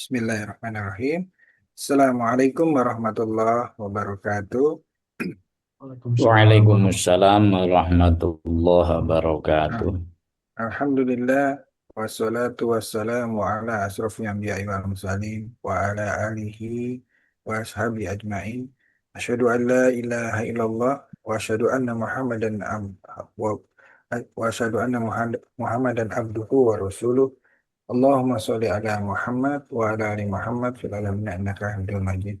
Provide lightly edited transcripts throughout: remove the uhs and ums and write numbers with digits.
Bismillahirrahmanirrahim. Assalamualaikum warahmatullahi wabarakatuh. Waalaikumsalam warahmatullahi Waalaikumsalam warahmatullahi wabarakatuh. Alhamdulillah wassalatu wassalamu ala asrofil anbiya'i wal mursalin wa ala alihi wa ashabi ajmain. Asyhadu an la ilaha illallah wa asyhadu anna Muhammadan wa asyhadu anna Muhammadan abduhu wa rasuluh. Allahumma sholli ala Muhammad wa ala ali Muhammad fil alamin innaka Hamidum Majid.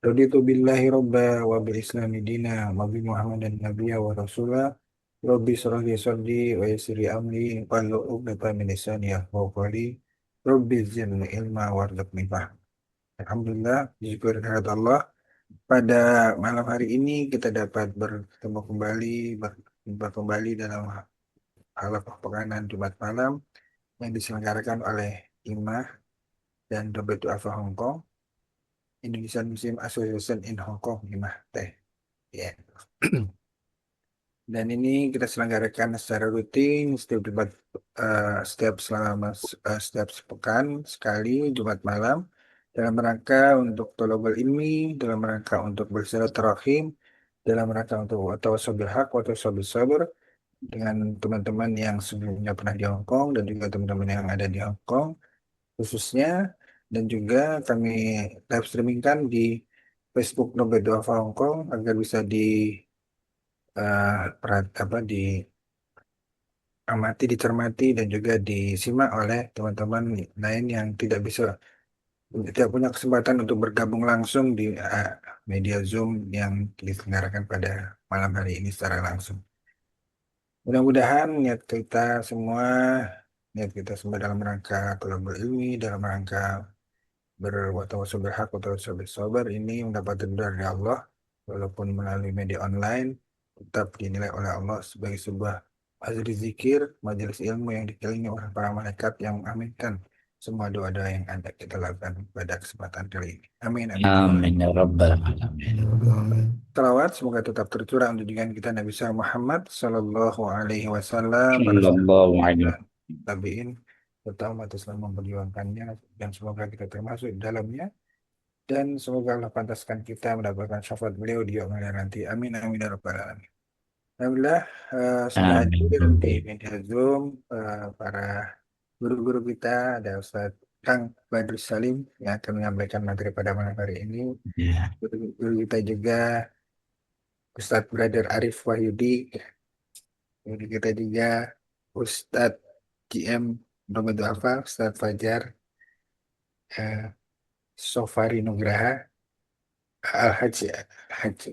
Raditu billahi robba wa bil islami dina wa bi Muhammadan nabiyya wa rasulah. Rabbi shrah li sadri wa yassir li amri wahlul 'uqdatam min lisani yafqahu qawli. Rabbi zidni ilma warzuqni fahma. Alhamdulillah, syukur kehadirat Allah. Pada malam hari ini kita dapat bertemu kembali, berjumpa kembali dalam halaqah pekanan Jumat malam yang diselenggarakan oleh IMAH dan Dobetu Alfa Hong Kong, Indonesian Muslim Association in Hong Kong, IMAH Teh. Ya. Dan ini kita selenggarakan secara rutin setiap selama setiap sepekan sekali Jumat malam dalam rangka untuk thalabul ilmi, dalam rangka untuk bersilaturahim, dalam rangka untuk tawassul bil haq wa tawassul bis sabr dengan teman-teman yang sebelumnya pernah di Hong Kong dan juga teman-teman yang ada di Hong Kong khususnya, dan juga kami live streamingkan di Facebook Nobe Duafa Hong Kong agar bisa diamati, dicermati dan juga disimak oleh teman-teman lain yang tidak punya kesempatan untuk bergabung langsung di media Zoom yang diselenggarakan pada malam hari ini secara langsung. Mudah-mudahan niat kita semua dalam rangka thalabul ilmi, dalam rangka berwatawasau berhak watawasau bersabar ini mendapat ridho dari Allah, walaupun melalui media online tetap dinilai oleh Allah sebagai sebuah majelis zikir, majelis ilmu yang dikelilingi oleh para malaikat yang mengaminkan semua doa-doa yang ada kita lakukan pada kesempatan kali ini. Amin amin ya Allah. Amin ya rabbal alamin. wabarakatuh. Salawat semoga tetap tercurah untuk junjungan kita Nabi Sallallahu Muhammad Sallallahu Alaihi Wasallam, para Sallallahu alaihi sahabat, tabiin, serta umat Islam memperjuangkannya, dan semoga kita termasuk di dalamnya. Dan semoga Allah pantaskan kita mendapatkan syafaat beliau di yaumil akhir nanti. Amin amin ya rabbal alamin. Alhamdulillah, sudah hadir di amin. media Zoom para guru-guru kita, ada Ustadz Kang Badrus Salim yang akan menyampaikan materi pada malam hari ini. Ya. Guru kita juga Ustadz Brother Arif Wahyudi, guru kita juga Ustadz GM Muhammad Alfa, Ustadz Fajar Sofari Nugraha, Al-Haji Haji.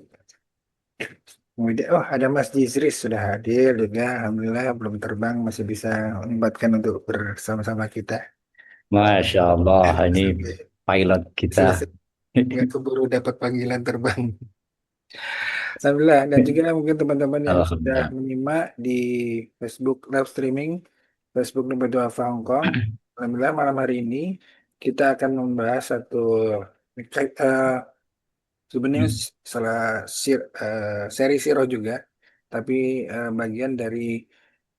Kemudian, oh ada Mas Jizris sudah hadir juga. Alhamdulillah belum terbang, masih bisa menyempatkan untuk bersama-sama kita. Masya Allah, ini Sampai pilot kita. selesai, nggak keburu dapat panggilan terbang. Alhamdulillah. Dan juga mungkin teman-teman yang sudah Alhamdulillah. menyimak di Facebook live streaming, Facebook Number Dua Hong Kong. Alhamdulillah malam hari ini kita akan membahas eh, sebenarnya salah seri Sirah juga, tapi bagian dari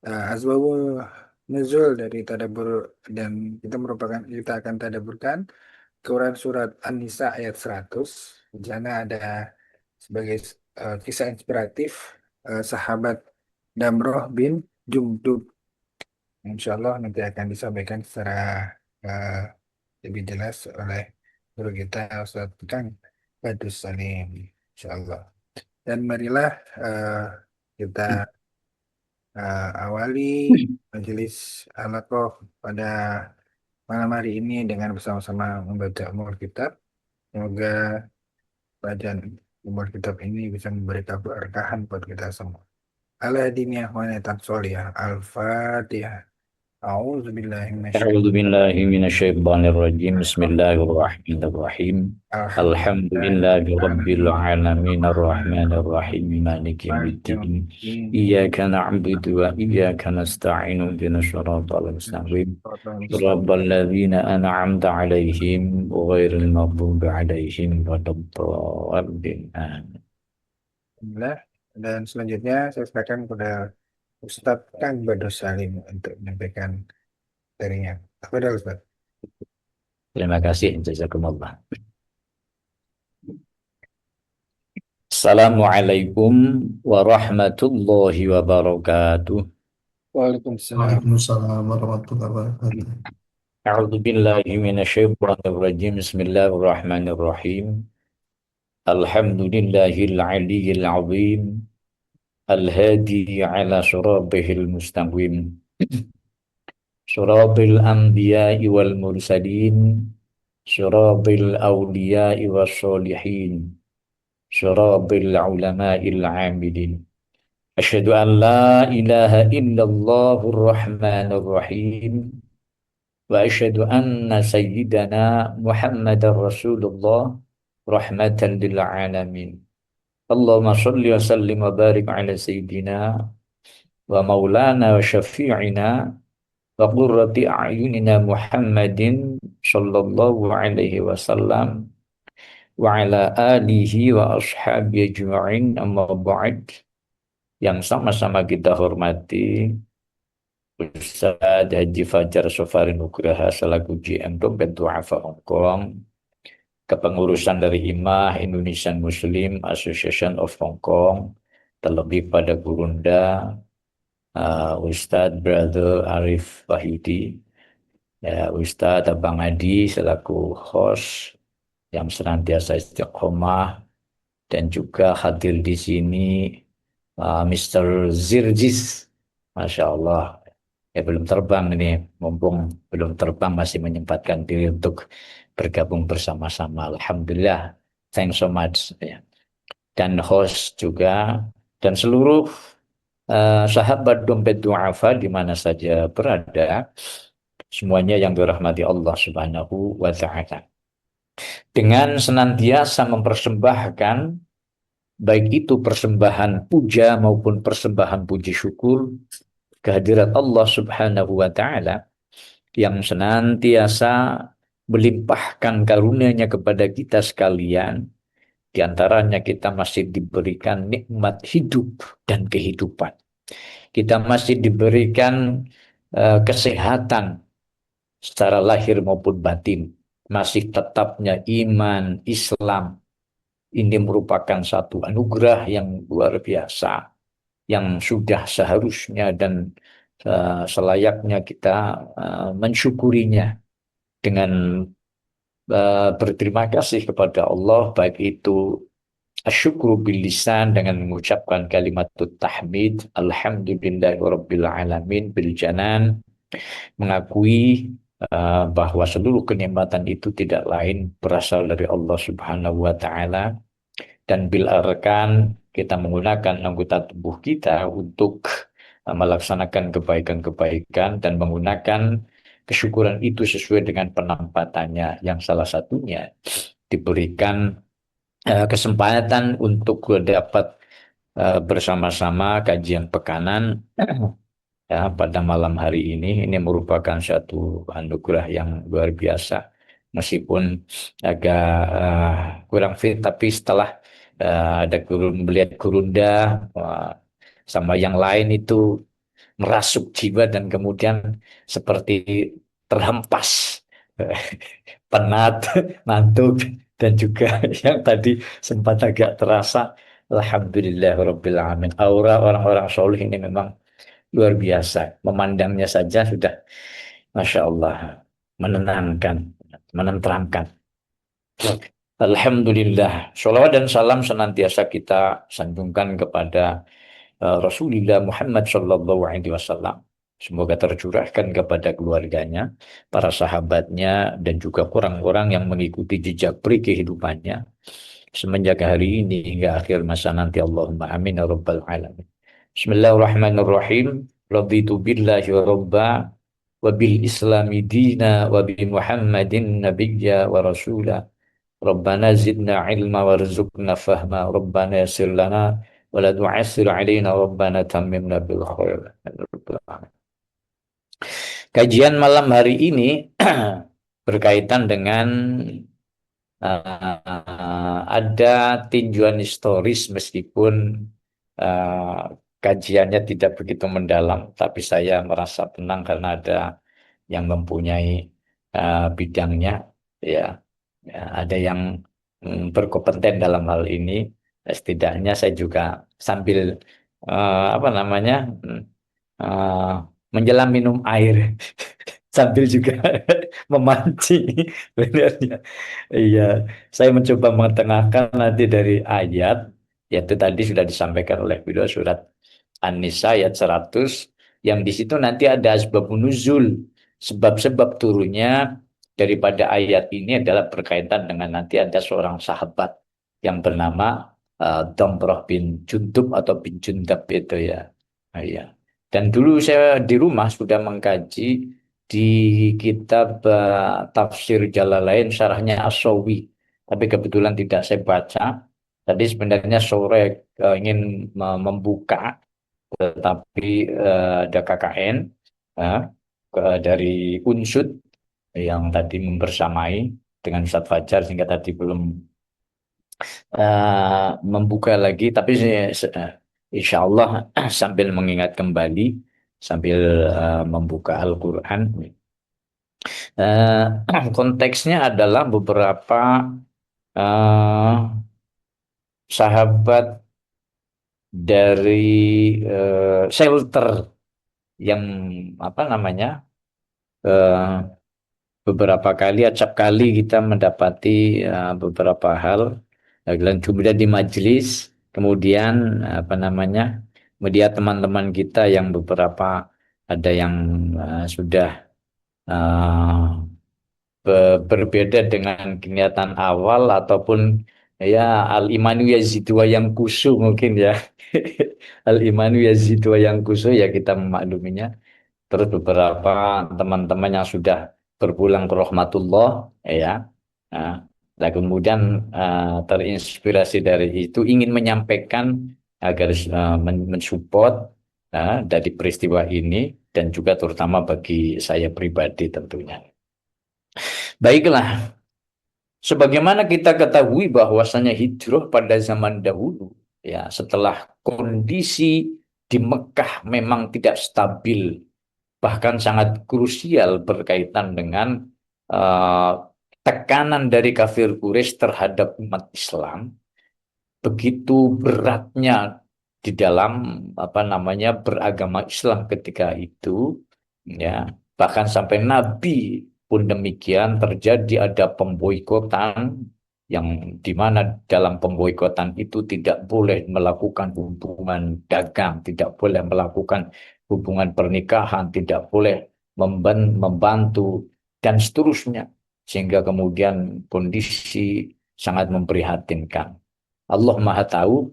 Asbabul Nuzul dari Tadabbur, dan kita akan tadaburkan Quran surat An-Nisa ayat 100. Di sana ada sebagai kisah inspiratif sahabat Damroh bin Jumdub. Insya Allah nanti akan disampaikan secara eh, lebih jelas oleh guru kita Ustaz Kang Badus Salim. Insya Allah. Dan marilah eh, kita awali majelis halaqah pada malam hari ini dengan bersama-sama membaca umur kitab. Semoga bacaan umur kitab ini bisa memberi keberkahan buat kita semua. Ala diniyah wa netan solihah. Al-Fatihah. A'udzubillahi أعوذ minasyaitonir بالله من الشيطان الرجيم بسم الله الرحمن الرحيم الحمد Alhamdulillah. لله رب العالمين الرحمن الرحيم مالك يوم Malik الدين yaumiddin. إياك نعبد وإياك نستعين اهدنا الصراط المستقيم صراط الذين أنعمت عليهم غير المغضوب عليهم ولا الضالين آمين. Alhamdulillah. Dan selanjutnya saya silakan kepada Ustadz Kang Badus Salim untuk menyampaikan materinya. Apa dah Ustadz? Terima kasih. Jazakumullah. Assalamualaikum warahmatullahi wabarakatuh. Waalaikumsalam. Waalaikumsalam warahmatullahi wabarakatuh. A'udzu billahi minasyaitonir rajim. Bismillahirrahmanirrahim. Alhamdulillahil aliyyil azim. Al-hadi ala surabihil mustaqim. Surabil anbiya'i wal mursalin. Surabil awliya'i was solihin. Surabil ulama'il amilin. Asyhadu an la ilaha illallahur rahmanir rahim. Wa asyhadu anna sayyidana Muhammadar Rasulullah rahmatan lil alamin. Allahumma shalli wa sallim wa barik ala sayyidina wa maulana wa syafi'ina wa qurrati a'yunina Muhammadin sallallahu alaihi wasallam wa ala alihi wa ashabihi ajma'in, amma ba'd. Yang sama-sama kita hormati Ustaz Haji Fajar Sofari Nugraha selaku GM Dompet Duafa Hongkong, kepengurusan dari IMAH Indonesian Muslim Association of Hong Kong, terlebih pada Gurunda, Ustadz Brother Arif Wahyudi, ya, Ustadz Abang Adi selaku host yang senantiasa istiqomah, dan juga hadir di sini Mr. Zirjis, Masya Allah. Ya, belum terbang ini, mumpung belum terbang masih menyempatkan diri untuk bergabung bersama-sama. Alhamdulillah, thanks so much. Ya. Dan host juga, dan seluruh sahabat Dompet Duafa di mana saja berada, semuanya yang dirahmati Allah Subhanahu wa Ta'ala. Dengan senantiasa mempersembahkan, baik itu persembahan puja maupun persembahan puji syukur, kehadirat Allah Subhanahu wa Ta'ala yang senantiasa melimpahkan karunia-Nya kepada kita sekalian. Di antaranya kita masih diberikan nikmat hidup dan kehidupan. Kita masih diberikan kesehatan secara lahir maupun batin. Masih tetapnya iman Islam. Ini merupakan satu anugerah yang luar biasa, yang sudah seharusnya dan selayaknya kita mensyukurinya dengan berterima kasih kepada Allah, baik itu asyukru bil lisan dengan mengucapkan kalimat tahmid, alhamdulillahirabbil alamin bil janan, mengakui bahwa seluruh kenikmatan itu tidak lain berasal dari Allah Subhanahu wa Ta'ala, dan bil arkan kita menggunakan anggota tubuh kita untuk melaksanakan kebaikan-kebaikan dan menggunakan kesyukuran itu sesuai dengan penampatannya, yang salah satunya diberikan kesempatan untuk dapat bersama-sama kajian pekanan ya, pada malam hari ini. Ini merupakan satu anugerah yang luar biasa, meskipun agak kurang fit, tapi setelah ada melihat Gurunda sama yang lain itu merasuk jiwa, dan kemudian seperti terhempas penat, ngantuk, dan juga yang tadi sempat agak terasa. Alhamdulillahirabbil alamin. Aura orang-orang soleh ini memang luar biasa. Memandangnya saja sudah Masya Allah, menenangkan, menenteramkan. Alhamdulillah. Sholawat dan salam senantiasa kita sanjungkan kepada Rasulullah Muhammad Sallallahu Alaihi Wasallam. Semoga tercurahkan kepada keluarganya, para sahabatnya, dan juga orang-orang yang mengikuti jejak peri kehidupannya semenjak hari ini hingga akhir masa nanti. Allahumma amin ya rabbal alamin. Bismillahirrahmanirrahim. Raditu billahi rabba wa bil islami dina wa bi Muhammadin nabiyya wa rasula. Rabbana zidna ilma warzuqna fahma. Rabbana yassir lana wa la tu'assir alaina. Rabbana tammimna bil khair. Kajian malam hari ini berkaitan dengan ada tinjauan historis, meskipun kajiannya tidak begitu mendalam, tapi saya merasa tenang karena ada yang mempunyai bidangnya. ya, ya ada yang berkompeten dalam hal ini. Setidaknya saya juga sambil apa namanya eh, menjelang minum air sambil juga memancing sebenarnya. Iya, saya mencoba mengetengahkan nanti dari ayat, yaitu tadi sudah disampaikan oleh beliau surat An-Nisa ayat 100, yang di situ nanti ada asbab nuzul, sebab-sebab turunnya daripada ayat ini adalah berkaitan dengan nanti ada seorang sahabat yang bernama Damrah bin Jundub atau bin Jundab itu ya. Nah, iya. Dan dulu saya di rumah sudah mengkaji di kitab tafsir Jalalain syarahnya As-Sawi. Tapi kebetulan tidak saya baca. Tadi sebenarnya sore ingin membuka, tetapi ada KKN eh, dari Unsud yang tadi membersamai dengan Ustadz Fajar sehingga tadi belum membuka lagi. Tapi insya Allah sambil mengingat kembali, sambil membuka Al-Quran. Konteksnya adalah beberapa eh, sahabat dari shelter yang apa namanya eh, beberapa kali acap kali kita mendapati beberapa hal dan kemudian di majelis kemudian apa namanya media teman-teman kita yang beberapa ada yang sudah eh, berbeda dengan kenyataan awal ataupun ya al imanu yazidu wa yang kusu mungkin ya al imanu yazidu wa yang kusu ya kita memakluminya. Terus beberapa teman-teman yang sudah berpulang ke rahmatullah ya. Nah, dan kemudian terinspirasi dari itu ingin menyampaikan agar mensupport dari peristiwa ini dan juga terutama bagi saya pribadi tentunya. Baiklah, sebagaimana kita ketahui bahwasanya hijrah pada zaman dahulu, ya setelah kondisi di Mekah memang tidak stabil, bahkan sangat krusial berkaitan dengan eh, tekanan dari kafir Quraisy terhadap umat Islam, begitu beratnya di dalam apa namanya beragama Islam ketika itu, ya bahkan sampai Nabi pun demikian terjadi ada pemboikotan yang dimana dalam pemboikotan itu tidak boleh melakukan hubungan dagang, tidak boleh melakukan hubungan pernikahan, tidak boleh membantu dan seterusnya sehingga kemudian kondisi sangat memprihatinkan. Allah Maha Tahu,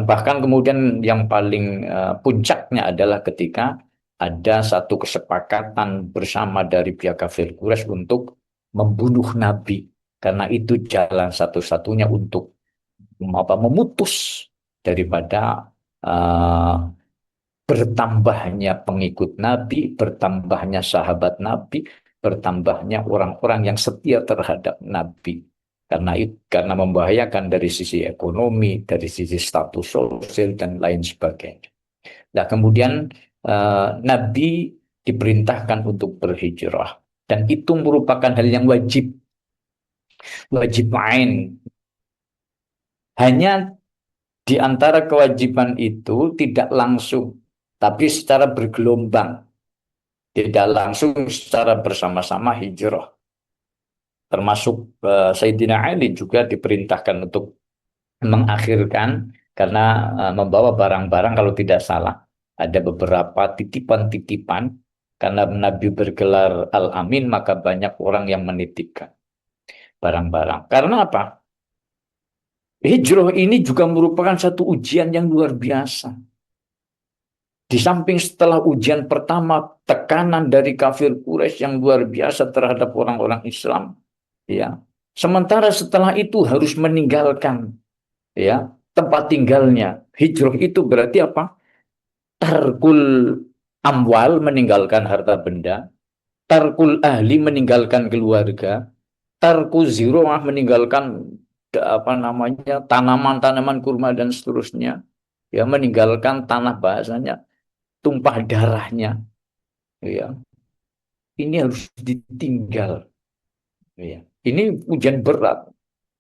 bahkan kemudian yang paling puncaknya adalah ketika ada satu kesepakatan bersama dari pihak kafir Quraisy untuk membunuh Nabi karena itu jalan satu-satunya untuk memutus daripada bertambahnya pengikut Nabi, bertambahnya sahabat Nabi, bertambahnya orang-orang yang setia terhadap Nabi. Karena membahayakan dari sisi ekonomi, dari sisi status sosial dan lain sebagainya. Nah, kemudian Nabi diperintahkan untuk berhijrah dan itu merupakan hal yang wajib, wajib ain. Hanya di antara kewajiban itu tidak langsung, tapi secara bergelombang, tidak langsung secara bersama-sama hijrah. Termasuk Sayyidina Ali juga diperintahkan untuk mengakhirkan karena membawa barang-barang kalau tidak salah. Ada beberapa titipan-titipan karena Nabi bergelar Al-Amin maka banyak orang yang menitipkan barang-barang. Karena apa? Hijrah ini juga merupakan satu ujian yang luar biasa. Di samping setelah ujian pertama, tekanan dari kafir Quraisy yang luar biasa terhadap orang-orang Islam, ya. Sementara setelah itu harus meninggalkan, ya, tempat tinggalnya. Hijrah itu berarti apa? Tarkul amwal, meninggalkan harta benda, tarkul ahli, meninggalkan keluarga, tarkul ziroah, meninggalkan apa namanya tanaman-tanaman kurma dan seterusnya, ya meninggalkan tanah bahasanya tumpah darahnya, ya ini harus ditinggal Ya. Ini ujian berat.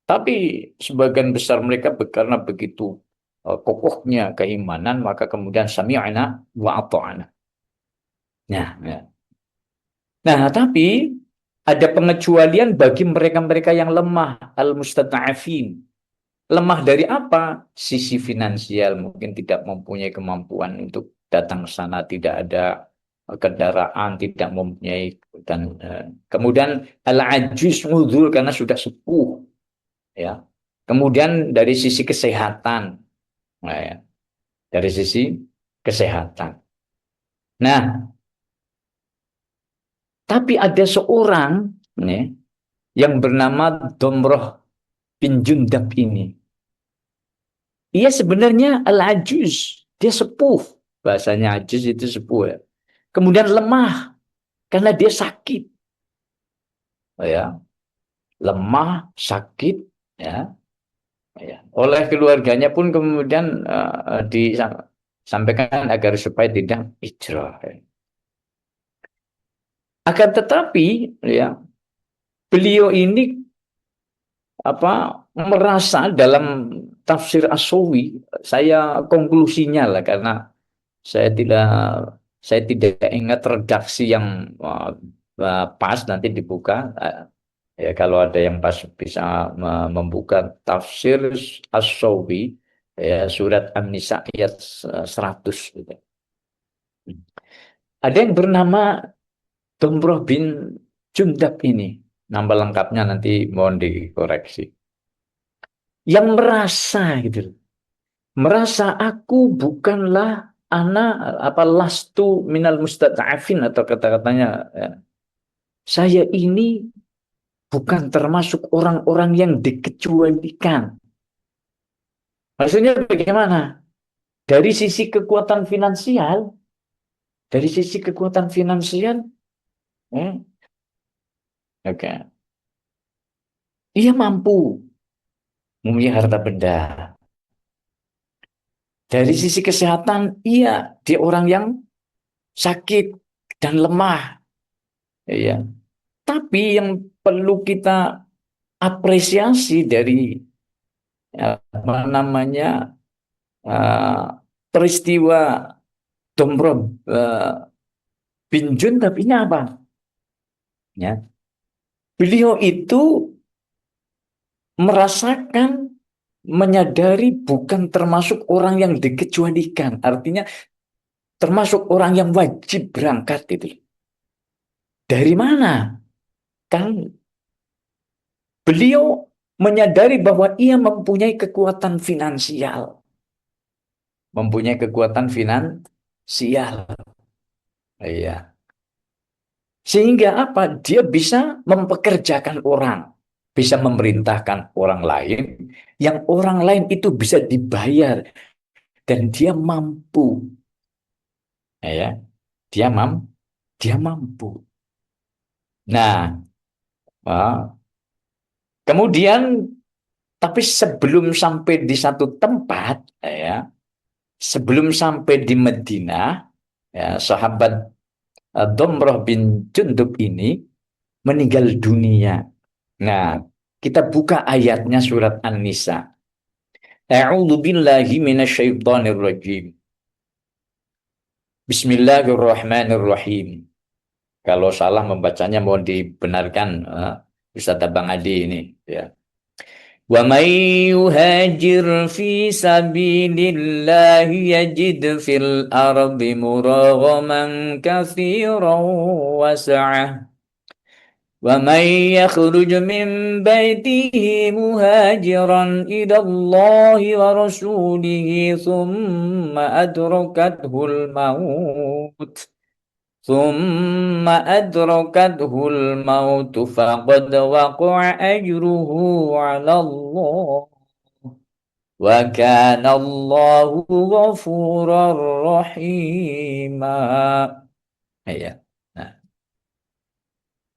Tapi sebagian besar mereka karena begitu kokohnya keimanan, maka kemudian sami'na wa ata'na. Nah, ya. Nah, tapi ada pengecualian bagi mereka-mereka yang lemah, al-mustada'afin. Lemah dari apa? Sisi finansial, mungkin tidak mempunyai kemampuan untuk datang ke sana, tidak ada kendaraan, tidak mempunyai, dan kemudian al-ajiz ngudul karena sudah sepuh, ya. Kemudian dari sisi kesehatan, nah, ya, dari sisi kesehatan. Nah, tapi ada seorang nih, yang bernama Domroh bin Jundab ini. Ia sebenarnya al-ajuz, dia sepuh. Bahasanya ajuz itu sepuh, ya. Kemudian lemah karena dia sakit. Ya, lemah, sakit, ya. Ya. Oleh keluarganya pun kemudian disampaikan agar supaya tidak hijrah. Akan tetapi, ya, beliau ini merasa dalam tafsir As-Sawi, saya konklusinya lah karena saya tidak ingat redaksi yang pas, nanti dibuka. Ya, kalau ada yang pas bisa membuka tafsir As-Sawi, ya, surat An-Nisa ayat 100 gitu. Ada yang bernama Domroh bin Jundab ini. Nama lengkapnya nanti mohon dikoreksi. Yang merasa gitu. Merasa aku bukanlah lastu minal mustada'afin, atau kata-katanya, ya, saya ini bukan termasuk orang-orang yang dikecualikan. Maksudnya bagaimana? Dari sisi kekuatan finansial, ya, oke, ia mampu mempunyai harta benda. Dari sisi kesehatan, dia orang yang sakit dan lemah. Ya. Tapi yang perlu kita apresiasi dari peristiwa Domroh bin Jundab ini apa? Ya. Beliau itu merasakan, menyadari bukan termasuk orang yang dikecualikan. Artinya termasuk orang yang wajib berangkat itu. Dari mana? Kan beliau menyadari bahwa ia mempunyai kekuatan finansial. Mempunyai kekuatan finansial. Iya. Sehingga apa? Dia bisa mempekerjakan orang. Bisa memerintahkan orang lain. Yang orang lain itu bisa dibayar. Dan dia mampu. Ya, dia mampu. Nah, kemudian, tapi sebelum sampai di satu tempat, ya, sebelum sampai di Madinah, ya, sahabat Domroh bin Jundub ini meninggal dunia. Nah, kita buka ayatnya surat An-Nisa. A'udzu billahi minasyaitonir rajim. Bismillahirrahmanirrahim. Kalau salah membacanya mohon dibenarkan, Ustaz Abang Adi ini, ya. Wa may yuhajir fi sabilillahi yajid fil ardi muraghaman katsiran wa sa'ah. Wa may yakhruj min baitihi muhajiran ila Allah wa rasulihi thumma adrakathul maut. ثم أدركته الموت فقد وقع أجره على الله وكان الله غفورا رحيما. Ya. Nah.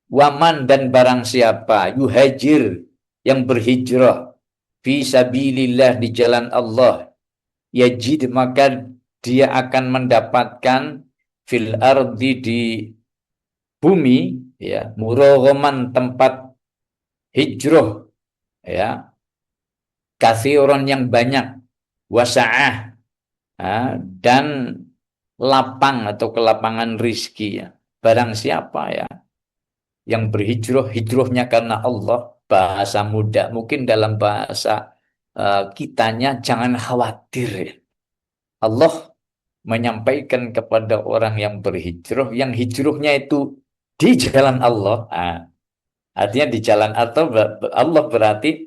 Waman, dan barang siapa yuhajir, yang berhijrah, fi sabilillah, di jalan Allah, yajid, maka dia akan mendapatkan fil ardi, di bumi, ya, muraghaman, tempat hijrah, ya, kathiron yang banyak, wasa'ah, dan lapang atau kelapangan rizki, ya. Barang siapa ya yang berhijrah, hijrahnya karena Allah, bahasa muda, mungkin dalam bahasa kitanya jangan khawatir, ya. Allah menyampaikan kepada orang yang berhijrah, yang hijrahnya itu di jalan Allah. Artinya di jalan Allah berarti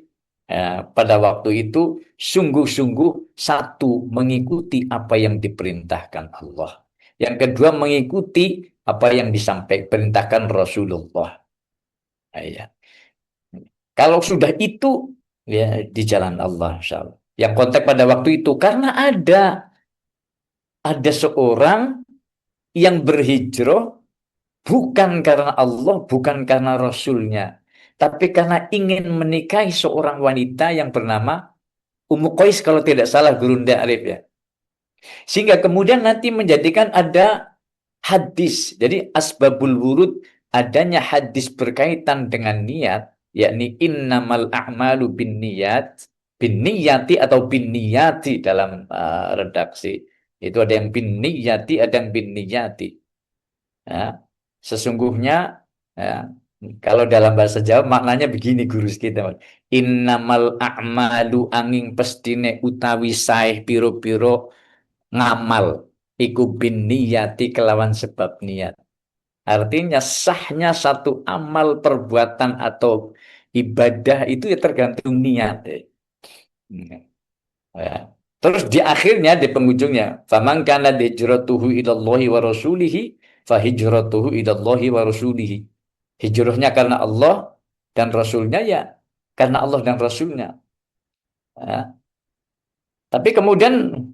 pada waktu itu sungguh-sungguh satu mengikuti apa yang diperintahkan Allah. Yang kedua mengikuti apa yang disampaikan perintahkan Rasulullah. Ya. Kalau sudah itu ya di jalan Allah, insyaallah. Yang kontak pada waktu itu karena ada seorang yang berhijrah bukan karena Allah, bukan karena Rasulnya, tapi karena ingin menikahi seorang wanita yang bernama Ummu Qais kalau tidak salah Gurunda Arif, ya. Sehingga kemudian nanti menjadikan ada hadis. Jadi asbabul wurud, adanya hadis berkaitan dengan niat, yakni innamal a'malu binniyati atau binniyati dalam redaksi. Itu ada yang binniyati, ada yang binniyati. Ya. Sesungguhnya ya, kalau dalam bahasa Jawa maknanya begini guru kita. Innamal a'malu angin pestine utawi saeh piro-piro ngamal iku bin niyati kelawan sebab niat. Artinya sahnya satu amal perbuatan atau ibadah itu ya tergantung niat. Ya. Terus di akhirnya, di penghujungnya, faman kana hijratuhu ilallahi wa rasulihi fahijratuhu ilallahi wa rasulihi. Hijrahnya karena Allah dan Rasulnya, ya karena Allah dan Rasulnya. Ya. Tapi kemudian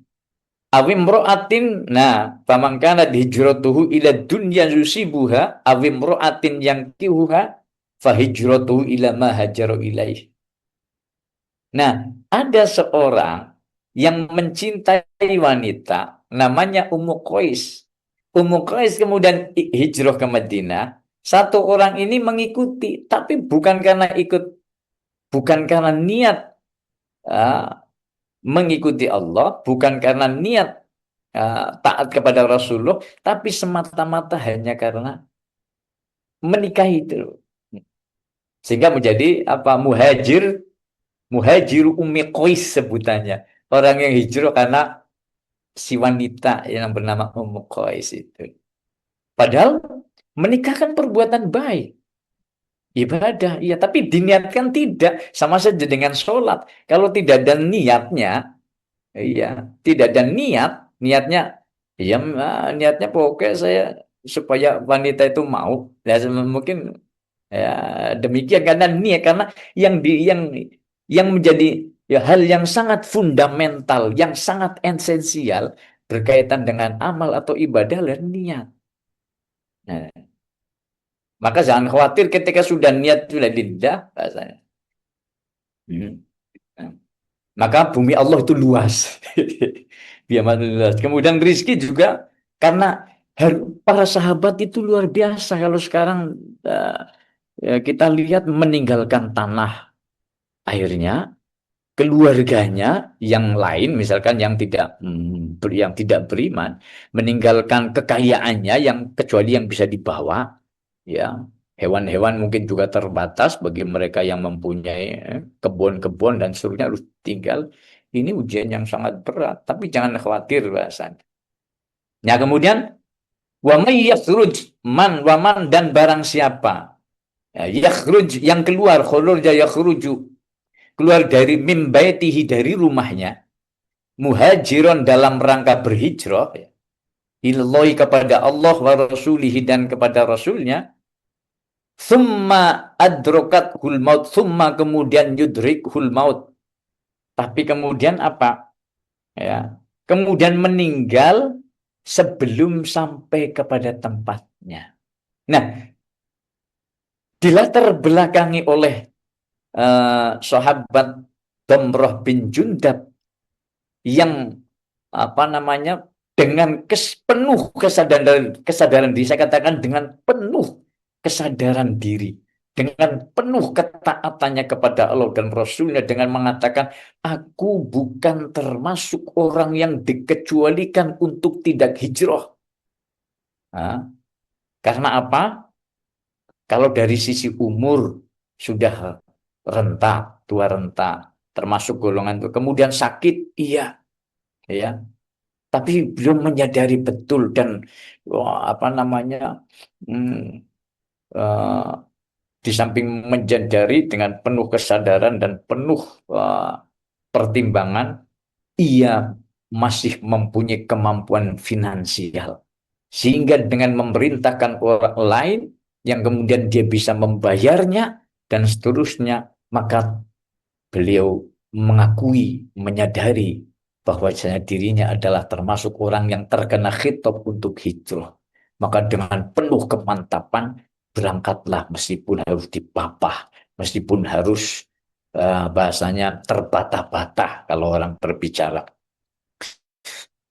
awimro'atin, nah faman kana hijratuhu ila dunya yusibuha awimro'atin yang kihuha fahijratuhu ila ma hajaru ilaih. Nah, ada seorang yang mencintai wanita, namanya Ummu Qais. Ummu Qais kemudian hijrah ke Madinah. Satu orang ini mengikuti, tapi bukan karena niat mengikuti Allah, bukan karena niat taat kepada Rasulullah, tapi semata-mata hanya karena menikahi itu. Sehingga menjadi muhajiru Ummi Qais sebutannya. Orang yang hijrah karena si wanita yang bernama Ummu Qais itu. Padahal menikah kan perbuatan baik. Ibadah, iya, tapi diniatkan tidak. Sama saja dengan sholat. Kalau tidak ada niatnya, iya, tidak ada niatnya, iya, niatnya pokoknya saya supaya wanita itu mau. Ya, mungkin ya, demikian karena niat, karena yang menjadi ya hal yang sangat fundamental, yang sangat esensial berkaitan dengan amal atau ibadah dan niat. Nah, maka jangan khawatir ketika sudah niat sudah lidah bahasanya. Nah, maka bumi Allah itu luas. Luas. Kemudian rizki juga karena para sahabat itu luar biasa. Kalau sekarang kita lihat meninggalkan tanah airnya, keluarganya yang lain, misalkan yang tidak beriman, meninggalkan kekayaannya yang kecuali yang bisa dibawa, ya, hewan-hewan mungkin juga terbatas bagi mereka yang mempunyai kebun-kebun dan seterusnya harus tinggal. Ini ujian yang sangat berat, tapi jangan khawatir bahasanya. Nah, kemudian waman dan barang siapa, ya, yakhruj yang keluar, khuluja yakhruju, keluar dari mimbaitihi dari rumahnya, muhajiron dalam rangka berhijrah, ya, ilallahi kepada Allah wa rasulihi dan kepada Rasulnya, thumma adrokathul maut, thumma kemudian yudrikhul maut, tapi kemudian apa? Ya, kemudian meninggal sebelum sampai kepada tempatnya. Nah, dilatar belakangi oleh sahabat Damrah bin Jundab yang dengan penuh kesadaran diri, saya katakan dengan penuh kesadaran diri, dengan penuh ketaatannya kepada Allah dan Rasulnya dengan mengatakan, aku bukan termasuk orang yang dikecualikan untuk tidak hijrah. Nah, karena apa? Kalau dari sisi umur sudah renta, tua renta, termasuk golongan itu. Kemudian sakit, iya, ya. Tapi belum menyadari betul dan apa namanya, hmm, eh, di samping menyadari dengan penuh kesadaran dan penuh pertimbangan, ia masih mempunyai kemampuan finansial. Sehingga dengan memerintahkan orang lain yang kemudian dia bisa membayarnya dan seterusnya, maka beliau mengakui, menyadari bahwa dirinya adalah termasuk orang yang terkena khitab untuk hijrah. Maka dengan penuh kemantapan, berangkatlah meskipun harus dipapah, meskipun harus bahasanya terbata-bata kalau orang berbicara.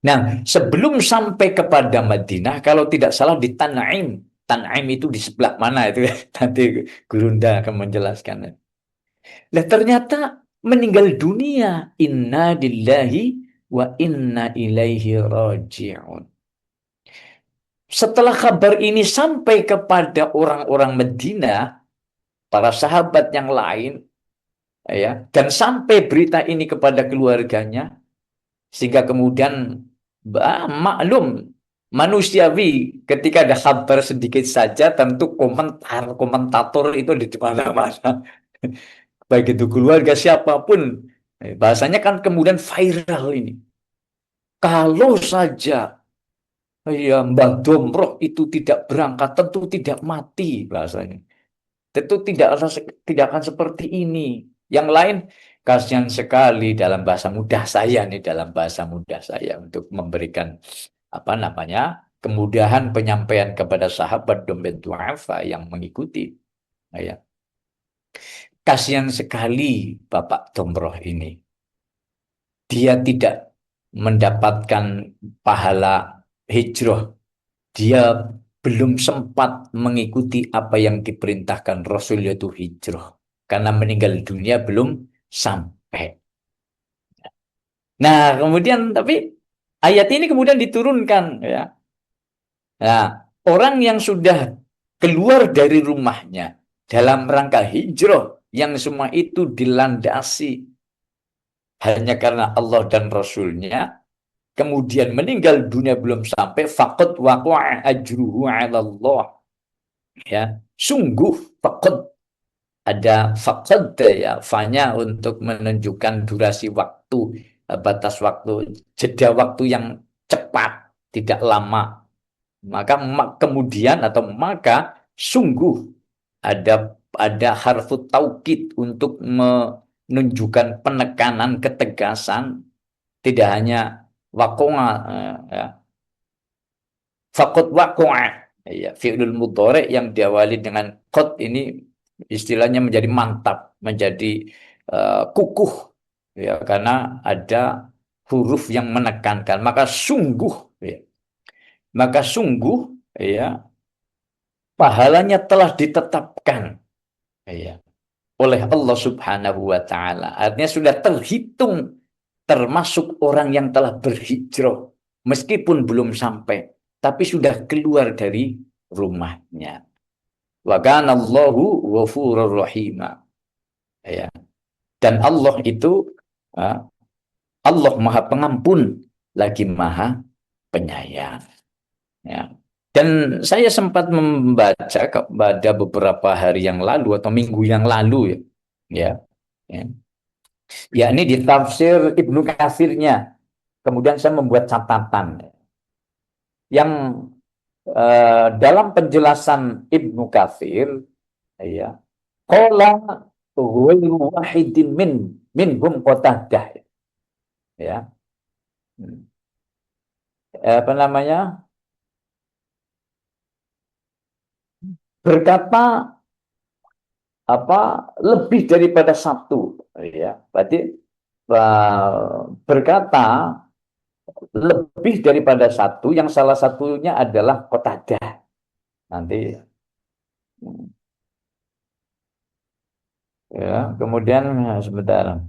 Nah, sebelum sampai kepada Madinah, kalau tidak salah di Tan'im. Tan'im itu di sebelah mana itu ya? Nanti Gurunda akan menjelaskan. Nah, ternyata meninggal dunia. Inna lillahi wa inna ilaihi raji'un. Setelah kabar ini sampai kepada orang-orang Madinah, para sahabat yang lain, ya, dan sampai berita ini kepada keluarganya, sehingga kemudian maklum manusiawi ketika ada kabar sedikit saja tentu komentator itu di mana-mana. Baik itu keluarga siapapun, bahasanya kan kemudian viral ini. Kalau saja ya, Mbah Domroh itu tidak berangkat, tentu tidak mati bahasanya. Tentu tidak akan seperti ini. Yang lain, kasihan sekali dalam bahasa mudah saya nih, dalam bahasa mudah saya untuk memberikan apa namanya kemudahan penyampaian kepada sahabat dompet duafa yang mengikuti. Ya. Kasihan sekali Bapak Domroh ini. Dia tidak mendapatkan pahala hijrah. Dia belum sempat mengikuti apa yang diperintahkan Rasul, yaitu hijrah. Karena meninggal dunia belum sampai. Nah, kemudian tapi ayat ini kemudian diturunkan. Ya. Nah, orang yang sudah keluar dari rumahnya dalam rangka hijrah, yang semua itu dilandasi hanya karena Allah dan Rasulnya, kemudian meninggal dunia belum sampai, faqad waqa'a ajruhu 'ala Allah. Ya, sungguh faqad, ada faqad ya, fanya untuk menunjukkan durasi waktu, batas waktu, jeda waktu yang cepat, tidak lama. Maka kemudian atau maka sungguh ada harfu taukid untuk menunjukkan penekanan, ketegasan, tidak hanya waqa'a, ya. Faqad waqa'a, ya, fi'lul mudhari yang diawali dengan qad ini istilahnya menjadi mantap, menjadi kukuh, ya, karena ada huruf yang menekankan. Maka sungguh, ya, pahalanya telah ditetapkan, ya, oleh Allah Subhanahu wa taala. Artinya sudah terhitung termasuk orang yang telah berhijrah meskipun belum sampai, tapi sudah keluar dari rumahnya. Wa kana Allahu ghafurur rahim. Ya. Dan Allah itu Allah Maha Pengampun lagi Maha Penyayang. Ya. Dan saya sempat membaca pada beberapa hari yang lalu atau minggu yang lalu, ya, ya, yakni di tafsir Ibnu Katsirnya. Kemudian saya membuat catatan yang dalam penjelasan Ibnu Katsir, ya, qala ghairu wahidin minhum Qatadah, ya, apa namanya, berkata apa lebih daripada satu, ya, berarti berkata lebih daripada satu, yang salah satunya adalah Qatadah. Nanti Ya, kemudian sebentar.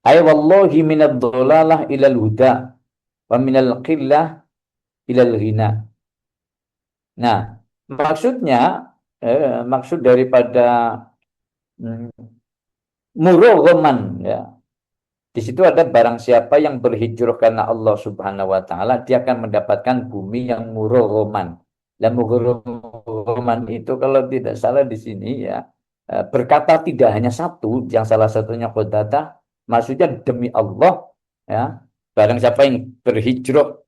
Ay wallahi minad dhalalah ilal huda wa minal qillah ilal ghina. Nah, maksudnya maksud daripada muroghoman ya. Di situ ada barang siapa yang berhijrah karena Allah Subhanahu wa taala, dia akan mendapatkan bumi yang muroghoman. Dan muroghoman itu kalau tidak salah di sini ya berkata tidak hanya satu, yang salah satunya qadata, maksudnya demi Allah ya, barang siapa yang berhijrah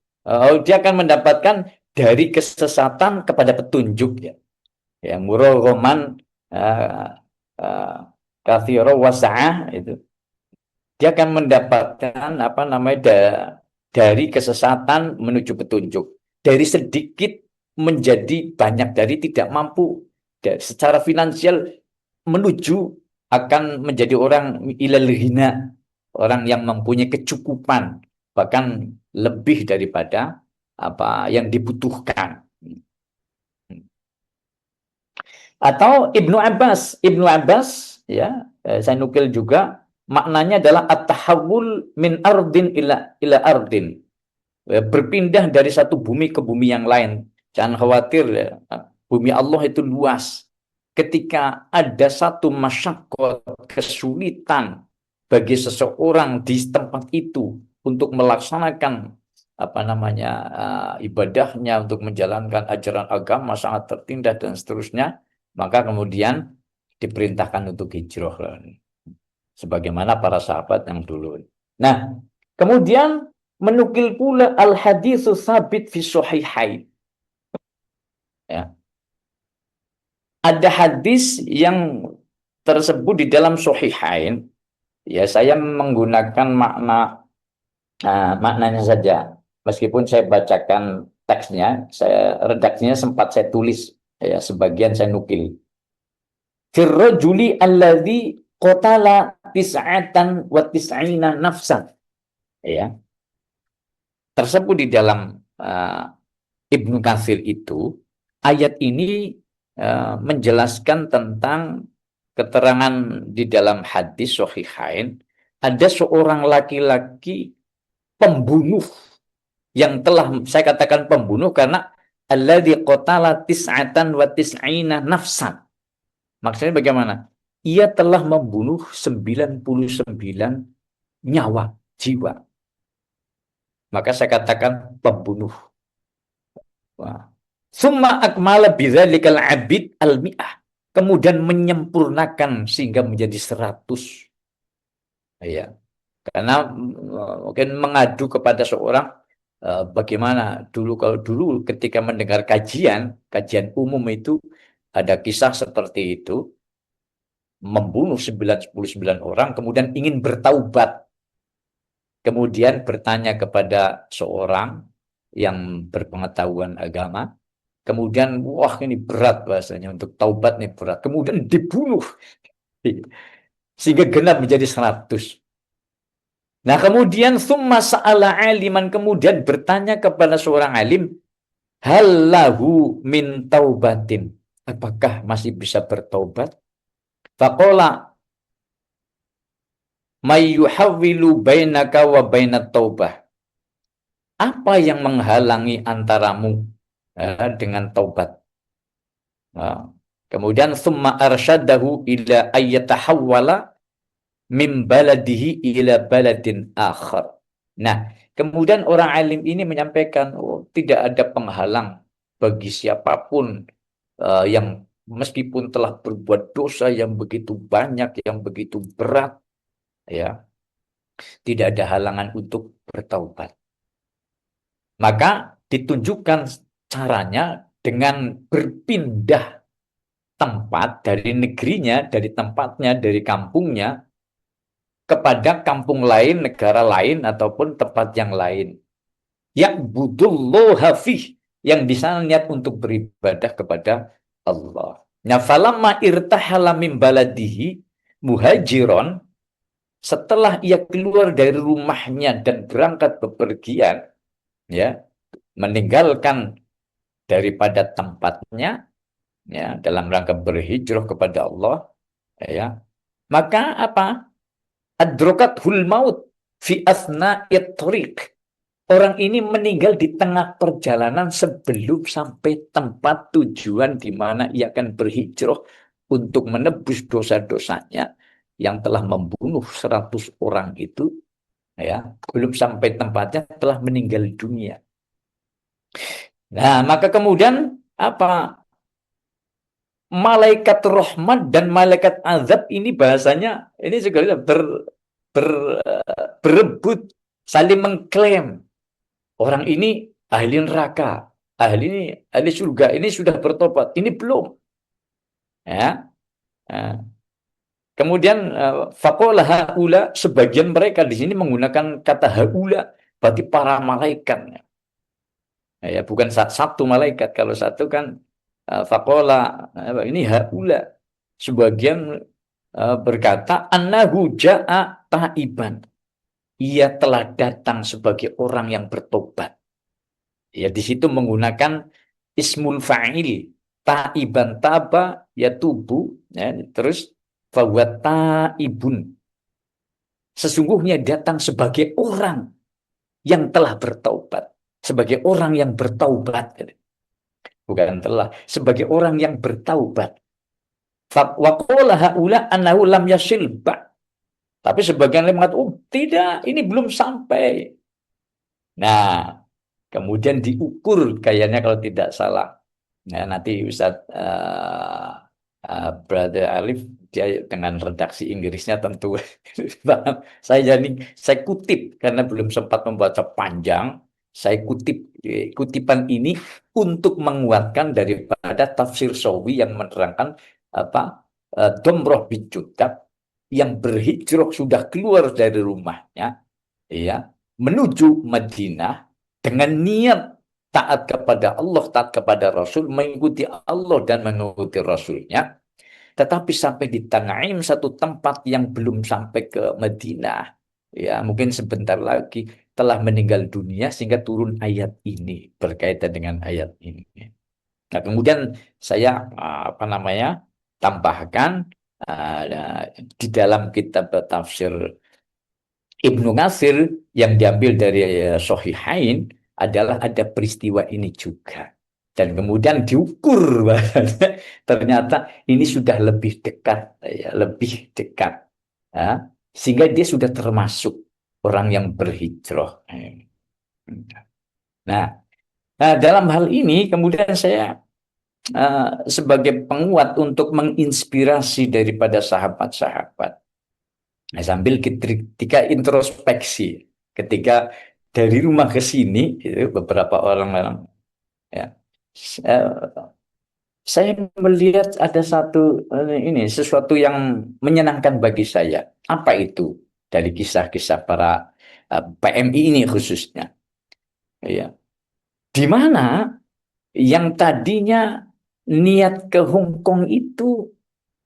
dia akan mendapatkan dari kesesatan kepada petunjuk ya. Ya, muroghoman kathiro wasa'ah itu dia akan mendapatkan apa namanya dari kesesatan menuju petunjuk, dari sedikit menjadi banyak, dari tidak mampu secara finansial menuju akan menjadi orang ilal ghina, orang yang mempunyai kecukupan bahkan lebih daripada apa yang dibutuhkan. Atau Ibnu Abbas ya, saya nukil juga maknanya adalah at-tahawul min ardin ila ardin. Berpindah dari satu bumi ke bumi yang lain. Jangan khawatir ya, bumi Allah itu luas. Ketika ada satu masyaqqat, kesulitan bagi seseorang di tempat itu untuk melaksanakan apa namanya ibadahnya, untuk menjalankan ajaran agama sangat tertindas dan seterusnya, maka kemudian diperintahkan untuk hijrah sebagaimana para sahabat yang dulu. Nah, kemudian menukil pula al-haditsu sabit fi sahihain. Ya. Ada hadis yang tersebut di dalam sahihain. Ya, saya menggunakan maknanya saja. Meskipun saya bacakan teksnya, redaksinya sempat saya tulis, ya, sebagian saya nukil. Firrajuli alladzi qatala tis'atan wa tis'ina nafsan. Ya. Tersebut di dalam Ibnu Katsir itu, ayat ini menjelaskan tentang keterangan di dalam hadis sahihain, ada seorang laki-laki pembunuh yang telah, saya katakan pembunuh karena alladzi qatala tis'atan wa tis'ina nafsan. Maksudnya bagaimana? Ia telah membunuh 99 nyawa, jiwa. Maka saya katakan pembunuh. Summa akmala bidzalikal abid al-mi'ah. Kemudian menyempurnakan sehingga menjadi 100. Ya. Karena mungkin mengadu kepada seorang bagaimana kalau dulu ketika mendengar kajian umum itu ada kisah seperti itu, membunuh 99 orang kemudian ingin bertaubat. Kemudian bertanya kepada seorang yang berpengetahuan agama, kemudian wah ini berat bahasanya, untuk taubat ini berat, kemudian dibunuh sehingga genap menjadi 100. Nah, kemudian summa sa'ala aliman, kemudian bertanya kepada seorang alim, hal lahu min taubatin, apakah masih bisa bertaubat? Faqala may yuhawwilu bainaka wa bainat taubah. Apa yang menghalangi antaramu dengan taubat? Nah, kemudian summa arsyadahu ila ayyatahawwala min baladihi ila baladin akhar. Nah, kemudian orang alim ini menyampaikan, tidak ada penghalang bagi siapapun yang meskipun telah berbuat dosa yang begitu banyak, yang begitu berat, ya, tidak ada halangan untuk bertaubat. Maka ditunjukkan caranya dengan berpindah tempat dari negerinya, dari tempatnya, dari kampungnya kepada kampung lain, negara lain, ataupun tempat yang lain. Ya'budullaha fih, yang di sana niat untuk beribadah kepada Allah. Nah, falamma irtahala min baladihi muhajiron, setelah ia keluar dari rumahnya dan berangkat bepergian, ya, meninggalkan daripada tempatnya, ya, dalam rangka berhijrah kepada Allah, Ya. Maka apa? Adrokathul maut fi asna'it thoriq. Orang ini meninggal di tengah perjalanan sebelum sampai tempat tujuan di mana ia akan berhijrah untuk menebus dosa-dosanya yang telah membunuh 100 orang itu, ya, belum sampai tempatnya telah meninggal dunia. Nah, maka kemudian apa? Malaikat rahmat dan malaikat azab ini bahasanya ini juga berebut, saling mengklaim. Orang ini ahli neraka, ahli surga, ini sudah bertobat, ini belum. Ya. Nah, kemudian faqala haula, sebagian mereka di sini menggunakan kata haula, berarti para malaikat. Ya, bukan satu malaikat. Kalau satu kan faqala, ini haula. Sebagian berkata annahu ja'a ta'iban. Ia telah datang sebagai orang yang bertobat. Ya, di situ menggunakan ismul fa'il, ta'iban taba ya tubu, ya, terus fahuwa ta'ibun. Sesungguhnya datang sebagai orang yang telah bertaubat, sebagai orang yang bertaubat, bukan telah, sebagai orang yang bertaubat. Wa qala haula annahu lam yasil ba. Tapi sebagian lain mengatakan, oh tidak, ini belum sampai. Nah, kemudian diukur kayaknya kalau tidak salah. Nah, nanti Ustadz Brother Alif dia dengan redaksi Inggrisnya tentu paham. Saya kutip karena belum sempat membaca panjang. Saya kutip kutipan ini untuk menguatkan daripada tafsir Sawi yang menerangkan apa Domroh bin Jundab yang berhijrah sudah keluar dari rumahnya, ya, menuju Madinah dengan niat taat kepada Allah, taat kepada Rasul, mengikuti Allah dan mengikuti Rasulnya. Tetapi sampai di Tanaim, satu tempat yang belum sampai ke Madinah, ya mungkin sebentar lagi telah meninggal dunia, sehingga turun ayat ini berkaitan dengan ayat ini. Nah, kemudian saya tambahkan di dalam kitab tafsir Ibnu Katsir yang diambil dari Sahihain adalah ada peristiwa ini juga. Dan kemudian diukur, ternyata ini sudah lebih dekat, ya, lebih dekat. Ya, sehingga dia sudah termasuk orang yang berhijrah. Nah, dalam hal ini kemudian saya sebagai penguat untuk menginspirasi daripada sahabat-sahabat. Nah, sambil ketika introspeksi, ketika dari rumah ke sini, itu beberapa orang, ya, saya melihat ada sesuatu yang menyenangkan bagi saya. Apa itu? Dari kisah-kisah para PMI ini khususnya, ya, di mana yang tadinya niat ke Hong Kong itu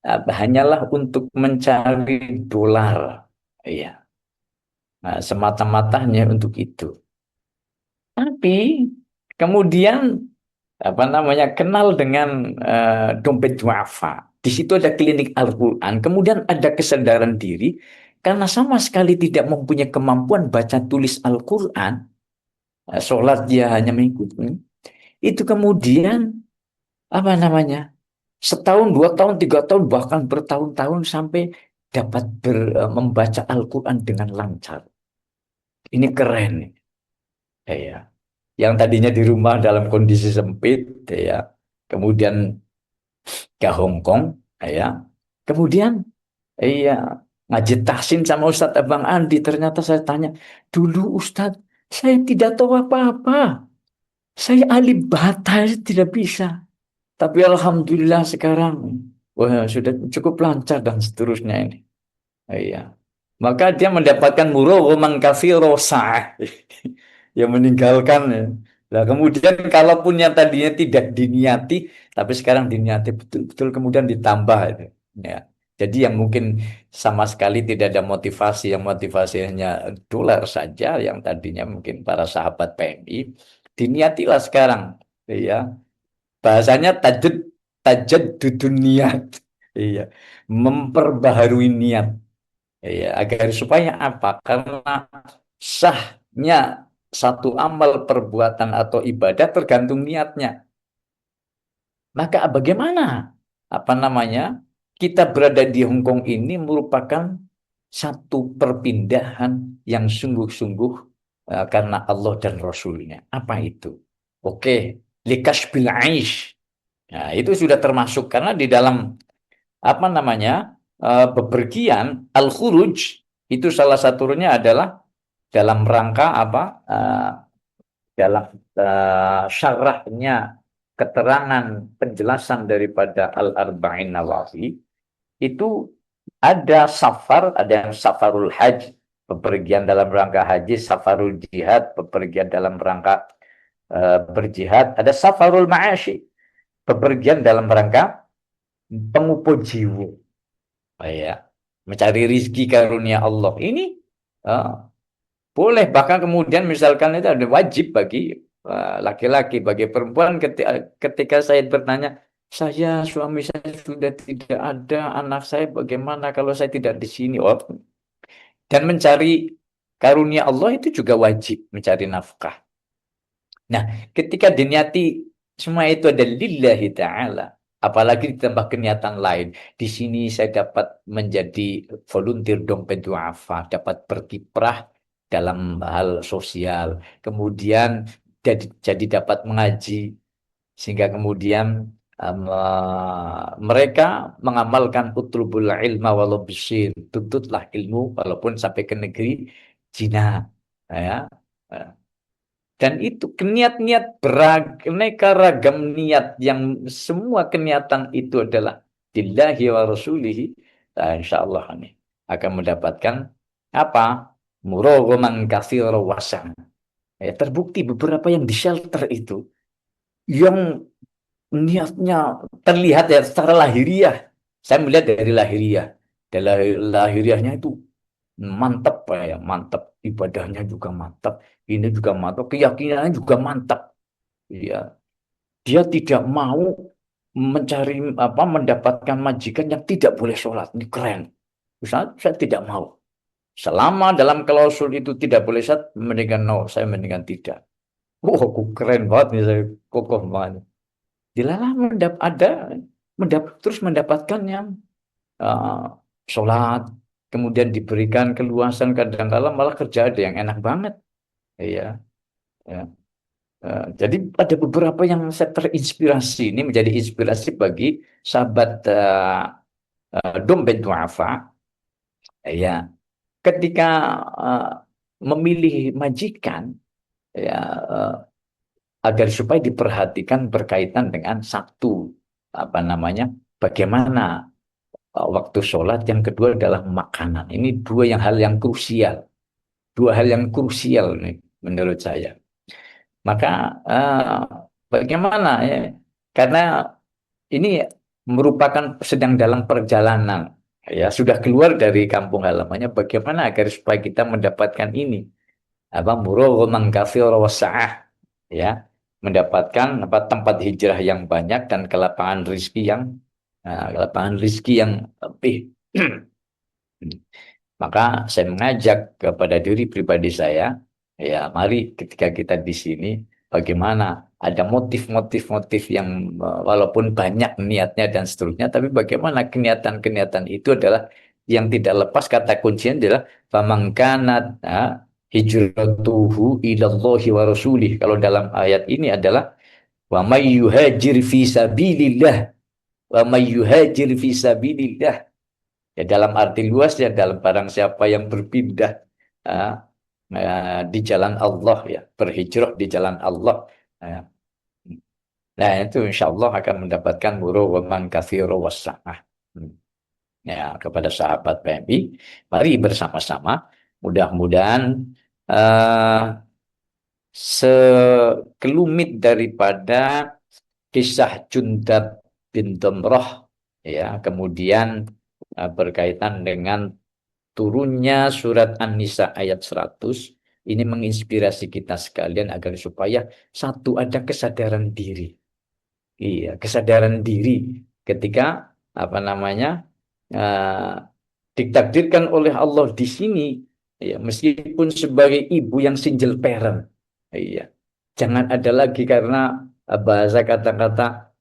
hanyalah untuk mencari dolar, ya, nah, semata-matanya untuk itu. Tapi kemudian kenal dengan dompet duafa. Di situ ada klinik Al-Quran. Kemudian ada kesadaran diri karena sama sekali tidak mempunyai kemampuan baca tulis Al-Quran. Sholat dia hanya mengikuti. Itu kemudian setahun, 2 tahun, 3 tahun, bahkan bertahun-tahun sampai dapat membaca Al-Quran dengan lancar. Ini keren. Ya. Yang tadinya di rumah dalam kondisi sempit, ya, kemudian ke Hong Kong, ya, kemudian ngaji tahsin sama Ustadz Abang Andi. Ternyata saya tanya, dulu Ustadz, saya tidak tahu apa-apa, saya alim bata, tidak bisa. Tapi alhamdulillah sekarang sudah cukup lancar dan seterusnya ini. Iya. Maka dia mendapatkan muraghaman katsira sa'ah. Yang meninggalkan. Nah, kemudian kalaupun yang tadinya tidak diniati, tapi sekarang diniati betul-betul, kemudian ditambah itu. Ya. Jadi yang mungkin sama sekali tidak ada motivasi, yang motivasinya dolar saja, yang tadinya mungkin para sahabat PMI, diniatilah sekarang. Ya. Bahasanya tajud niat. Iya, memperbaharui niat. Iya, agar supaya apa? Karena sahnya satu amal perbuatan atau ibadah tergantung niatnya. Maka bagaimana? Apa namanya? Kita berada di Hong Kong ini merupakan satu perpindahan yang sungguh-sungguh karena Allah dan Rasulnya. Apa itu? Oke, likasbil aish. Nah, itu sudah termasuk karena di dalam apa namanya bepergian al-khuruj itu salah satunya adalah dalam rangka apa dalam syarahnya keterangan penjelasan daripada Al-Arba'in Nawawi itu ada safar, ada yang safarul haji, bepergian dalam rangka haji, safarul jihad, bepergian dalam rangka berjihad, ada safarul ma'ashi, bepergian dalam rangka pengupo jiwa. Ya, mencari rizki karunia Allah ini uh, boleh, bahkan kemudian misalkan itu ada wajib bagi laki-laki, bagi perempuan ketika saya bertanya, saya suami saya sudah tidak ada, anak saya bagaimana kalau saya tidak di sini? Oh, dan mencari karunia Allah itu juga wajib mencari nafkah. Nah, ketika diniati semua itu ada lillahi ta'ala, apalagi ditambah kenyataan lain. Di sini saya dapat menjadi volunteer dompet duafa, dapat berkiprah dalam hal sosial. Kemudian jadi dapat mengaji, sehingga kemudian mereka mengamalkan utlubul ilma walau bisir, tuntutlah ilmu walaupun sampai ke negeri Cina, ya. Dan itu niat-niat beraneka ragam niat yang semua kenyataan itu adalah lillahi wa rasulihi. Nah, insya Allah ini akan mendapatkan apa? Muraghaman katsira wasan. Ya, terbukti beberapa yang di shelter itu yang niatnya terlihat ya secara lahiriah. Saya melihat dari lahiriah. Dari lahiriahnya itu mantap Pak ya, mantap, ibadahnya juga mantap, ini juga mantap, keyakinannya juga mantap. Ya, dia tidak mau mencari apa mendapatkan majikan yang tidak boleh sholat. Ini keren. Saya tidak mau. Selama dalam klausul itu tidak boleh sholat, mendingan no, saya mendingan tidak. Aku keren banget nih, saya kokoh banget. Dilalah terus mendapatkan yang uh, sholat, kemudian diberikan keluasan, kadang-kadang malah kerja ada yang enak banget. Iya, ya. Jadi ada beberapa yang saya terinspirasi, ini menjadi inspirasi bagi sahabat dompet duafa. Ya, ketika uh, memilih majikan, ya agar supaya diperhatikan berkaitan dengan satu apa namanya, bagaimana waktu sholat, yang kedua adalah makanan. Ini hal yang krusial, dua hal yang krusial nih menurut saya. Maka bagaimana ya? Karena ini merupakan sedang dalam perjalanan, ya sudah keluar dari kampung halamannya. Bagaimana agar supaya kita mendapatkan ini apa muraghaman katsira wasaah, ya, mendapatkan apa tempat hijrah yang banyak dan kelapangan rezeki yang lebih. Maka saya mengajak kepada diri pribadi saya, ya mari ketika kita di sini, bagaimana ada motif-motif yang walaupun banyak niatnya dan seterusnya, tapi bagaimana kenyataan-kenyataan itu adalah yang tidak lepas, kata kuncinya adalah famangkanat hijratuhu ilallahi wa rasulih. Kalau dalam ayat ini adalah wa may yuhajir fi sabilillah, wa may yuhajir fi sabilillah. Ya, dalam arti luas ya, dalam barang siapa yang berpindah uh, di jalan Allah, ya berhijrah di jalan Allah. Uh, nah itu insya Allah akan mendapatkan muraghaman katsira wassa'ah. Ya, kepada sahabat PMI, mari bersama-sama mudah-mudahan sekelumit daripada kisah Jundab bin Damrah, ya kemudian berkaitan dengan turunnya surat An-Nisa ayat 100 ini menginspirasi kita sekalian agar supaya satu ada kesadaran diri. Iya, kesadaran diri ketika apa namanya, eh, ditakdirkan oleh Allah di sini, ya, meskipun sebagai ibu yang single parent, iya, jangan ada lagi karena bahasa kata-kata,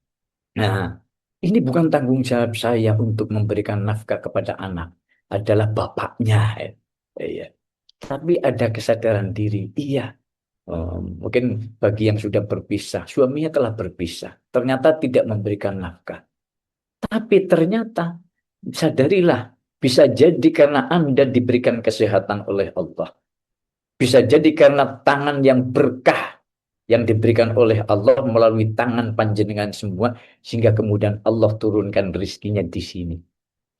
nah, ini bukan tanggung jawab saya untuk memberikan nafkah kepada anak, adalah bapaknya, ya. Iya. Tapi ada kesadaran diri, iya. Mungkin bagi yang sudah berpisah, suaminya telah berpisah, ternyata tidak memberikan nafkah. Tapi ternyata sadarilah, bisa jadi karena Anda diberikan kesehatan oleh Allah. Bisa jadi karena tangan yang berkah yang diberikan oleh Allah melalui tangan panjenengan semua, sehingga kemudian Allah turunkan rizkinya di sini.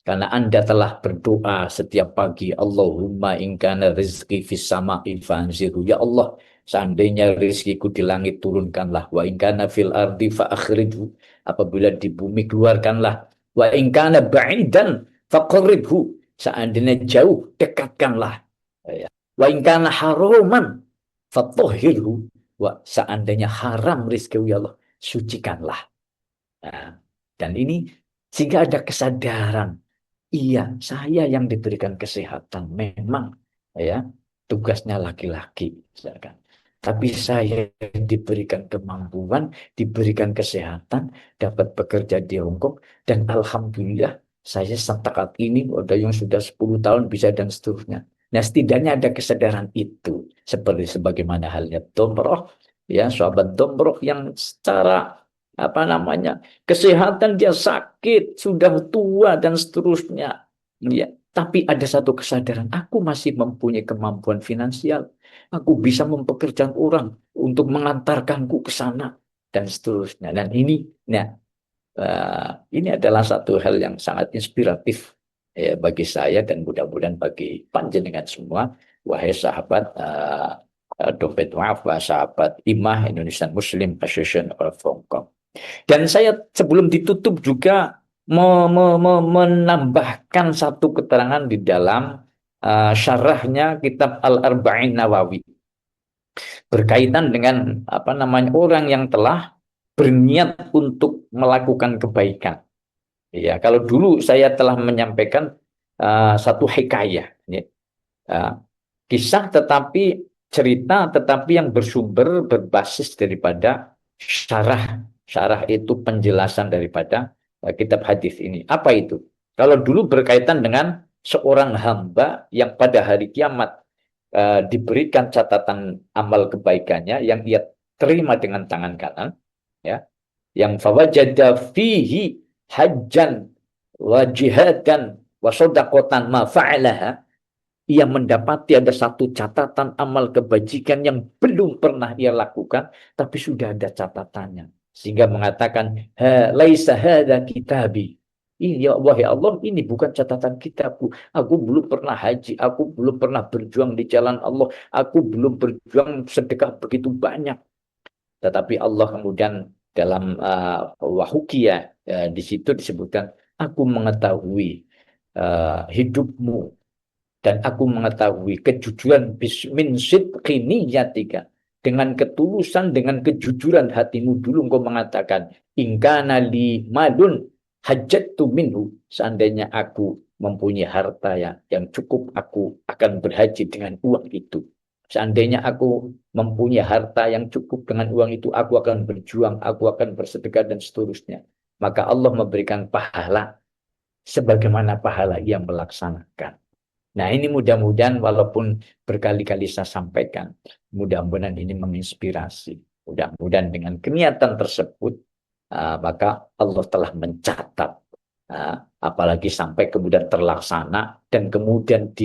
Karena Anda telah berdoa setiap pagi, Allahumma in kana rizqi fis sama'i fanzirhu. Ya Allah, seandainya rizkiku di langit turunkanlah. Wa in kana fil ardi fa akhrijhu. Apabila di bumi keluarkanlah. Wa in kana ba'idan faqarribhu. Seandainya jauh, dekatkanlah. Ya. Wa in kana haruman fatahhirhu. Wa seandainya haram rizki ya Allah, sucikanlah. Nah, dan ini sehingga ada kesadaran. Iya, saya yang diberikan kesehatan. Memang, ya, tugasnya laki-laki, misalkan. Tapi saya diberikan kemampuan, diberikan kesehatan, dapat bekerja di Hongkong, dan alhamdulillah saya setakat ini ada yang sudah 10 tahun bisa dan seterusnya. Nah, setidaknya ada kesadaran itu, seperti sebagaimana halnya Domroh, ya, sahabat Domroh yang secara apa namanya, kesehatan dia sakit, sudah tua dan seterusnya. Ya, tapi ada satu kesadaran, aku masih mempunyai kemampuan finansial. Aku bisa mempekerjakan orang untuk mengantarkanku ke sana dan seterusnya. Dan ini adalah satu hal yang sangat inspiratif, ya, bagi saya dan mudah-mudahan bagi panjenengan semua, wahai sahabat Dompet Wafa, sahabat IMAH Indonesian Muslim Association of Hong Kong. Dan saya sebelum ditutup juga menambahkan satu keterangan di dalam syarahnya kitab Al-Arba'in Nawawi berkaitan dengan apa namanya, orang yang telah berniat untuk melakukan kebaikan. Ya, kalau dulu saya telah menyampaikan satu hikayah, ya, kisah tetapi cerita tetapi yang bersumber berbasis daripada syarah. Syarah itu penjelasan daripada kitab hadis ini. Apa itu? Kalau dulu berkaitan dengan seorang hamba yang pada hari kiamat diberikan catatan amal kebaikannya yang ia terima dengan tangan kanan, ya, yang fawajada fihi hajjan wa jihadan wa shadaqatan ma fa'alaha, ia mendapati ada satu catatan amal kebajikan yang belum pernah ia lakukan, tapi sudah ada catatannya. Sehingga mengatakan, laisa hadza kitabi. Ini ya Allah, ya Allah, ini bukan catatan kitabku. Aku belum pernah haji, aku belum pernah berjuang di jalan Allah, aku belum berjuang sedekah begitu banyak. Tetapi Allah kemudian dalam wahukiyah di situ disebutkan, aku mengetahui hidupmu, dan aku mengetahui kejujuran min sidqi niyatika, dengan ketulusan, dengan kejujuran hatimu dulu engkau mengatakan, ingkana li malun hajjatu minhu, seandainya aku mempunyai harta yang cukup, aku akan berhaji dengan uang itu. Seandainya aku mempunyai harta yang cukup, dengan uang itu aku akan berjuang, aku akan bersedekah dan seterusnya. Maka Allah memberikan pahala sebagaimana pahala yang melaksanakan. Nah, ini mudah-mudahan walaupun berkali-kali saya sampaikan, mudah-mudahan ini menginspirasi. Mudah-mudahan dengan keniatan tersebut, maka Allah telah mencatat, apalagi sampai kemudian terlaksana dan kemudian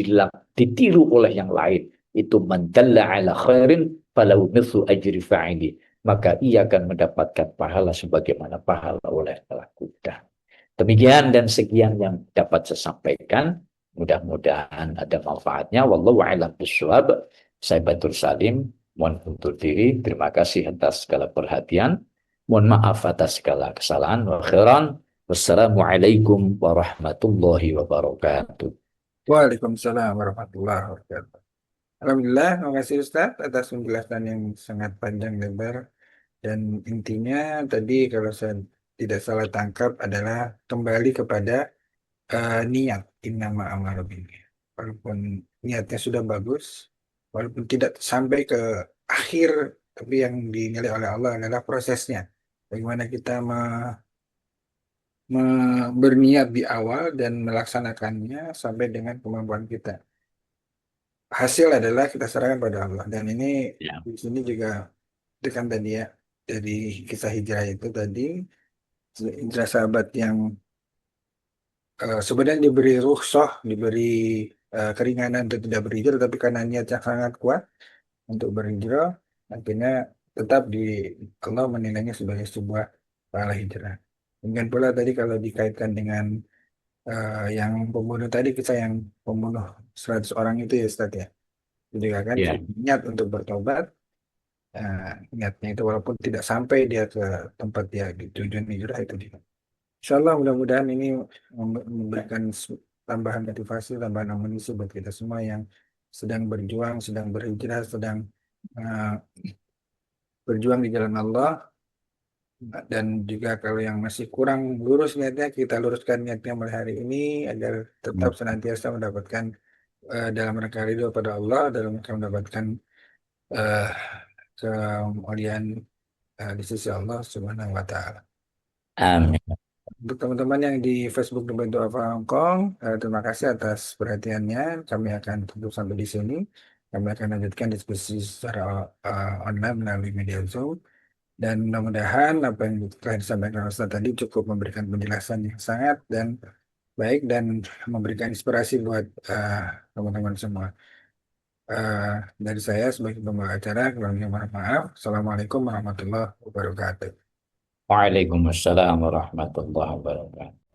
ditiru oleh yang lain. Itu man dalla ala khairin falahu mithlu ajri fa'ili. Maka ia akan mendapatkan pahala sebagaimana pahala oleh pelakunya. Demikian dan sekian yang dapat saya sampaikan. Mudah-mudahan ada manfaatnya. Wallahu a'lam bishawab. Saya Batur Salim, mohon undur diri. Terima kasih atas segala perhatian. Mohon maaf atas segala kesalahan. Wa khairan. Wassalamualaikum warahmatullahi wabarakatuh. Waalaikumsalam warahmatullahi wabarakatuh. Alhamdulillah, terima kasih Ustaz atas penjelasan yang sangat panjang lebar. Dan intinya tadi kalau saya tidak salah tangkap adalah kembali kepada niat innama amalu binniyat. Walaupun niatnya sudah bagus, walaupun tidak sampai ke akhir, tapi yang dinilai oleh Allah adalah prosesnya. Bagaimana kita berniat di awal dan melaksanakannya sampai dengan kemampuan kita. Hasil adalah kita serahkan pada Allah. Dan ini Ya. di sini juga itu kan tadi ya, dari kisah hijrah itu tadi, hijrah sahabat yang sebenarnya diberi rukhsah, diberi keringanan untuk tidak berhijrah, tapi karena niat yang sangat kuat untuk berhijrah, akhirnya tetap di Allah menilainya sebagai sebuah pahala hijrah. Demikian pula tadi kalau dikaitkan dengan yang pembunuh tadi, kisah yang pembunuh 100 orang itu ya Ustaz ya. Itu juga kan Ya. niat untuk bertobat, niatnya itu walaupun tidak sampai dia ke tempat dia di tujuan hijrah itu dia. Insya Allah mudah-mudahan ini memberikan tambahan motivasi, tambahan amunisi buat kita semua yang sedang berjuang, sedang berhijrah, sedang uh, berjuang di jalan Allah. Dan juga kalau yang masih kurang lurus niatnya, kita luruskan niatnya mulai hari ini agar tetap senantiasa mendapatkan dalam rangka ridho pada Allah, dalam rangka mendapatkan uh, kemuliaan di sisi Allah Subhanahu wa Ta'ala. Amin. Untuk teman-teman yang di Facebook Dibantu Alfa Hongkong, terima kasih atas perhatiannya. Kami akan tutup sampai di sini. Kami akan lanjutkan diskusi secara online melalui media Zoom. Dan mudah-mudahan apa yang telah disampaikan Ustaz tadi cukup memberikan penjelasan yang sangat dan baik dan memberikan inspirasi buat teman-teman semua. Dari saya sebagai pembawa acara, kurangnya mohon maaf. Assalamualaikum warahmatullahi wabarakatuh. Waalaikumsalam warahmatullahi wabarakatuh.